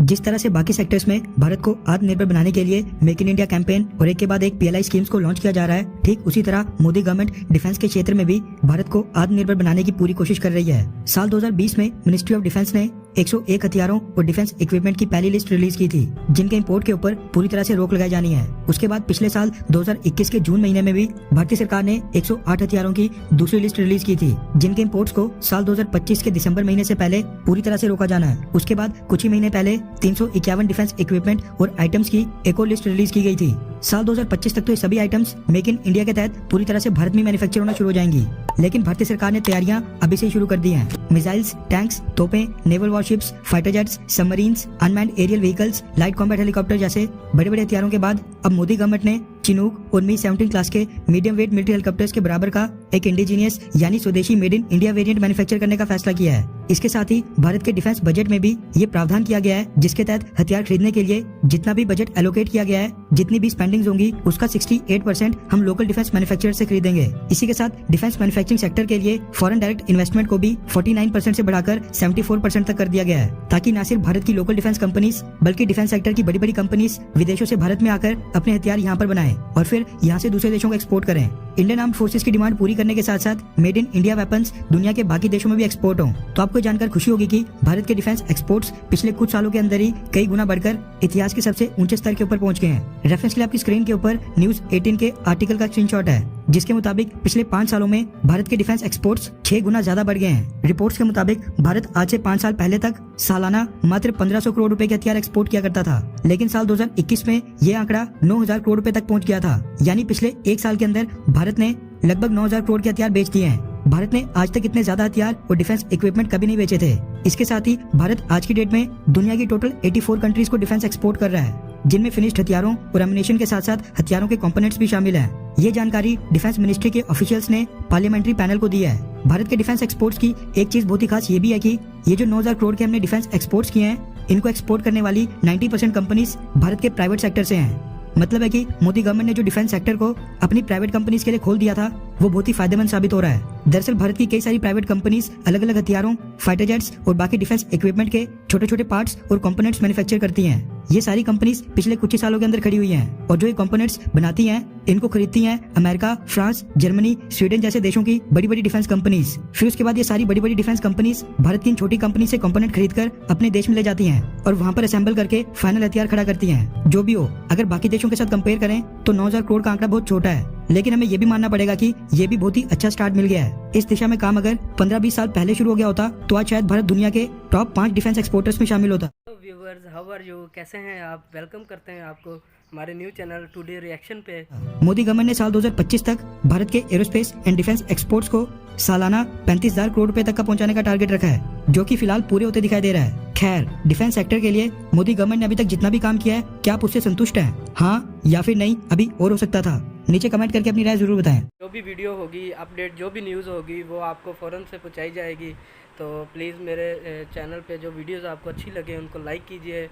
जिस तरह से बाकी सेक्टर्स में भारत को आत्मनिर्भर बनाने के लिए मेक इन इंडिया कैंपेन और एक के बाद एक PLI स्कीम्स को लॉन्च किया जा रहा है, ठीक उसी तरह मोदी गवर्नमेंट डिफेंस के क्षेत्र में भी भारत को आत्मनिर्भर बनाने की पूरी कोशिश कर रही है। साल 2020 में मिनिस्ट्री ऑफ डिफेंस ने 101 हथियारों और डिफेंस इक्विपमेंट की पहली लिस्ट रिलीज की थी, जिनके इंपोर्ट के ऊपर पूरी तरह से रोक लगाई जानी है। उसके बाद पिछले साल 2021 के जून महीने में भी भारतीय सरकार ने 108 हथियारों की दूसरी लिस्ट रिलीज की थी, जिनके इंपोर्ट्स को साल 2025 के दिसंबर महीने से पहले पूरी तरह से रोका जाना है। उसके बाद कुछ ही महीने पहले 351 डिफेंस इक्विपमेंट और आइटम्स की एक और लिस्ट रिलीज की गई थी। साल 2025 तक तो ये सभी आइटम्स मेक इन इंडिया के तहत पूरी तरह से भारत में मैन्युफैक्चर होना शुरू हो जाएंगी, लेकिन भारतीय सरकार ने तैयारियां अभी से शुरू कर दी हैं। मिसाइल्स, टैंक्स, तोपें, naval warships, fighter jets, submarines, unmanned aerial vehicles, light combat helicopter जैसे बड़े बड़े हथियारों के बाद अब मोदी गवर्नमेंट ने चिनूक और मी-17 क्लास के मीडियम वेट मिलिट्री हेलीकॉप्टर्स के बराबर का एक इंडिजीनियस यानी स्वदेशी made in India variant manufacture करने का फैसला किया है। इसके साथ ही भारत के डिफेंस बजट में भी ये प्रावधान किया गया है, जिसके तहत हथियार खरीदने के लिए जितना भी बजट एलोकेट किया गया है, जितनी भी स्पेंडिंग्स होंगी उसका 68% हम लोकल डिफेंस मैन्युफैक्चरर से खरीदेंगे। इसी के साथ डिफेंस मैन्युफैक्चरिंग सेक्टर के लिए फॉरेन डायरेक्ट इन्वेस्टमेंट को भी 49% से बढ़ाकर 74% तक कर दिया गया है, ताकि न सिर्फ भारत की लोकल डिफेंस कंपनीज बल्कि डिफेंस सेक्टर की बड़ी बड़ी कंपनीज विदेशों से भारत में आकर अपने हथियार यहाँ पर बनाएं और फिर यहाँ से दूसरे देशों को एक्सपोर्ट करें। इंडियन आर्म्ड फोर्सेस की डिमांड पूरी करने के साथ साथ मेड इन इंडिया वेपन्स दुनिया के बाकी देशों में भी एक्सपोर्ट हों। तो आपको जानकर खुशी होगी कि भारत के डिफेंस एक्सपोर्ट्स पिछले कुछ सालों के अंदर ही कई गुना बढ़कर इतिहास के सबसे ऊंचे स्तर के ऊपर पहुंच गए हैं। रेफरेंस के लिए आपकी स्क्रीन के ऊपर न्यूज 18 के आर्टिकल का स्क्रीनशॉट है, जिसके मुताबिक पिछले 5 सालों में भारत के डिफेंस एक्सपोर्ट्स 6 गुना ज्यादा बढ़ गए हैं। रिपोर्ट्स के मुताबिक भारत आज से 5 साल पहले तक सालाना मात्र 1500 करोड़ रुपए के हथियार एक्सपोर्ट किया करता था, लेकिन साल 2021 में ये आंकड़ा 9000 करोड़ रुपए तक पहुंच गया था। यानी पिछले 1 साल के अंदर भारत ने लगभग 9000 करोड़ के हथियार बेच दिए हैं। भारत ने आज तक इतने ज्यादा हथियार और डिफेंस इक्विपमेंट कभी नहीं बेचे थे। इसके साथ ही भारत आज की डेट में दुनिया की टोटल 84 कंट्रीज को डिफेंस एक्सपोर्ट कर रहा है, जिनमें फिनिश्ड हथियारों और एमुनेशन के साथ साथ हथियारों के कंपोनेंट्स भी शामिल हैं। ये जानकारी डिफेंस मिनिस्ट्री के ऑफिशियल्स ने पार्लियामेंट्री पैनल को दी है। भारत के डिफेंस एक्सपोर्ट्स की एक चीज बहुत ही खास ये भी है कि ये जो 9000 करोड़ के हमने डिफेंस एक्सपोर्ट्स किए हैं, इनको एक्सपोर्ट करने वाली 90% कंपनीज भारत के प्राइवेट सेक्टर से हैं। मतलब है कि मोदी गवर्नमेंट ने जो डिफेंस सेक्टर को अपनी प्राइवेट कंपनीज के लिए खोल दिया था, वो बहुत ही फायदेमंद साबित हो रहा है। दरअसल भारत की कई सारी प्राइवेट कंपनीज अलग अलग हथियारों, फाइटर जेट्स और बाकी डिफेंस इक्विपमेंट के छोटे छोटे पार्ट्स और कंपोनेंट्स मैन्युफैक्चर करती हैं। ये सारी कंपनीज पिछले कुछ ही सालों के अंदर खड़ी हुई हैं, और जो ये कंपोनेंट्स बनाती हैं इनको खरीदती हैं अमेरिका, फ्रांस, जर्मनी, स्वीडन जैसे देशों की बड़ी बड़ी डिफेंस कंपनीज। फिर उसके बाद ये सारी बड़ी बड़ी डिफेंस कंपनीज भारत की इन छोटी कंपनी से कंपोनेंट खरीदकर अपने देश में ले जाती हैं और वहाँ पर असेंबल करके फाइनल हथियार खड़ा करती हैं। जो भी हो, अगर बाकी देशों के साथ कंपेयर करें तो 9000 करोड़ का आंकड़ा बहुत छोटा है, लेकिन हमें ये भी मानना पड़ेगा कि ये भी बहुत ही अच्छा स्टार्ट मिल गया है। इस दिशा में काम अगर 15-20 साल पहले शुरू हो गया होता तो आज शायद भारत दुनिया के टॉप 5 डिफेंस एक्सपोर्टर्स में शामिल होता। व्यूअर्स, हाउ आर यू, कैसे हैं आप? वेलकम करते हैं आपको हमारे न्यू चैनल टुडे रिएक्शन पे। मोदी गवर्नमेंट ने साल 2025 तक भारत के एरोस्पेस एंड डिफेंस एक्सपोर्ट्स को सालाना 35,000 करोड़ रुपए तक का पहुंचाने का टारगेट रखा है, जो कि फिलहाल पूरे होते दिखाई दे रहा है। खैर, डिफेंस सेक्टर के लिए मोदी गवर्नमेंट ने अभी तक जितना भी काम किया है, क्या आप उससे संतुष्ट हैं? हाँ या फिर नहीं, अभी और हो सकता था? नीचे कमेंट करके अपनी राय जरूर बताएं। जो भी वीडियो होगी, अपडेट, जो भी न्यूज़ होगी, वो आपको फ़ौरन से पहुंचाई जाएगी। तो प्लीज़ मेरे चैनल पे जो वीडियोस आपको अच्छी लगे उनको लाइक कीजिए,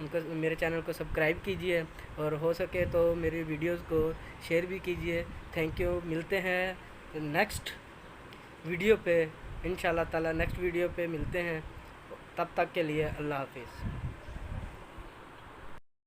उनको मेरे चैनल को सब्सक्राइब कीजिए, और हो सके तो मेरी वीडियोस को शेयर भी कीजिए। Thank you. मिलते हैं नेक्स्ट वीडियो पे इंशाल्लाह ताला। नेक्स्ट वीडियो पे मिलते हैं, तब तक के लिए अल्लाह हाफिज़।